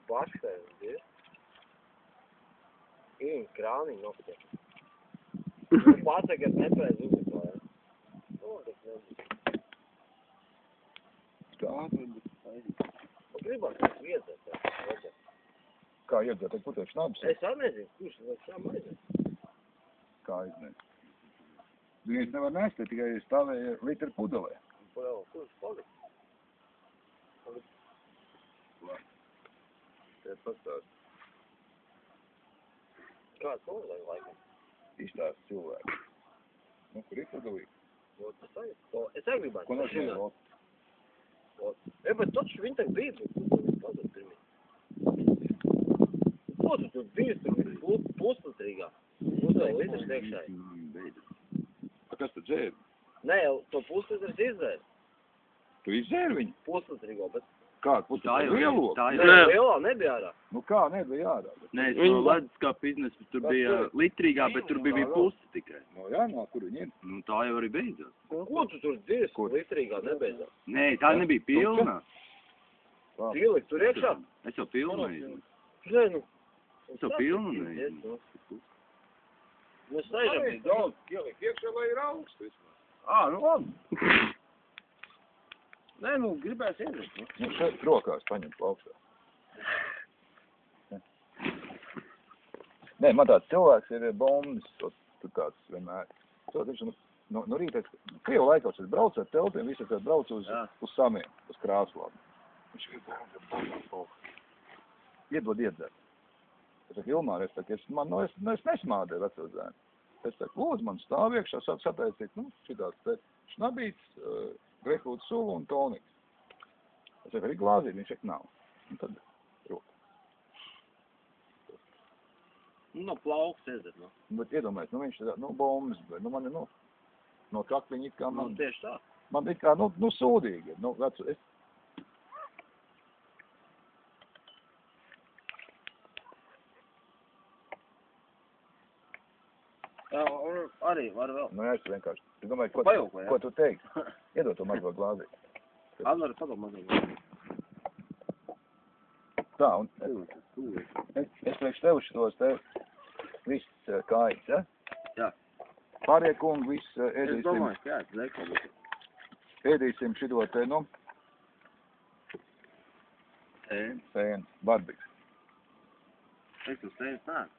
Plaškais, ir. Ir krāniņi noktiem. Pasaka, nepēc uzlikā, ja? Tas nebūs. Tā, tad... Gribam, iedzēt, ja? Kā iedzēt, tad kur tev šnabs? Es arī nezinu, kurš vēl šām aiziet. Kā aiziet? Viņas nevar nest, tikai stāvēja litru pudelē. Kurš palika? Tev pastāst. Kāds nolēja laikam? Izstāst cilvēku. Nu, kur ir pudelī? Es arī gribētu. Ko nozīmē lot? Bet taču viņi tagad bija, padod pirmie. Ko tu tur biji, tur bija puslitrīgā? Puslitrīgā litrs iekšēji. Kas tu dzēri? Nē, to puslitrs izdzēri. Tu izdzēri viņu? Puslitrīgo, bet... Kādu puslitru? Lielo? Nē, lielā nebija ārā. Nu kā nebija ārā? Nē, es no leduskapa iznesu, tur bija litrīgā, bet tur bija pusi tikai. No jā, no kur viņi ir? Nu tā jau arī beidzās. Ko tu tur dzēri? Litrīgā nebeidzās. Nē, tā nebija pilna. Ielikt tur iekšā? Es jau pilnu neiznesu. Nē, nu... Es jau pilnu neiznesu. Mēs saižam bija daudz. Ielikt iekšā, lai ir augsts vismaz. Nu labi. Nē, nu, gribēs iedēt. Nu, šeit rokās paņem plaukstā. Nē, man tāds cilvēks ir bombis, tu tāds vienmēr. To taču, no rīta, Krievu laikos es braucu ar teltiem, visi tad braucu uz samiem, uz Krāslādu. Viņš ir iedod iedzēt. Es saku, Ilmār, es nesmādēju veco zēnu. Es saku, lūdzu, man stāv iekšā, sataisīt, šitāds te šnabīts, grehūts sulu un toniks. Es saku, arī glāzīt, viņš saka, nav. Un tad roka. No plaukst iedzēt, no. Bet iedomājies, viņš ir, bombas, bet, man ir, no kakliņa it kā man... Tieši tā. Man it kā, sūdīgi, vecu, es... Jā, arī var vēl. Nu, jā, es vienkārši. Es domāju, ko tu teiksi? Iedod to mazo glāzīt. Anvar, padod mazliet. Tā, un es priekš tev šitos te viss kājas, ja? Jā. Pārējie kungi viss Es domāju, ka jā, leikā. ēdīsim šito te, sēnu, barbiks. Es uz tevis nāk.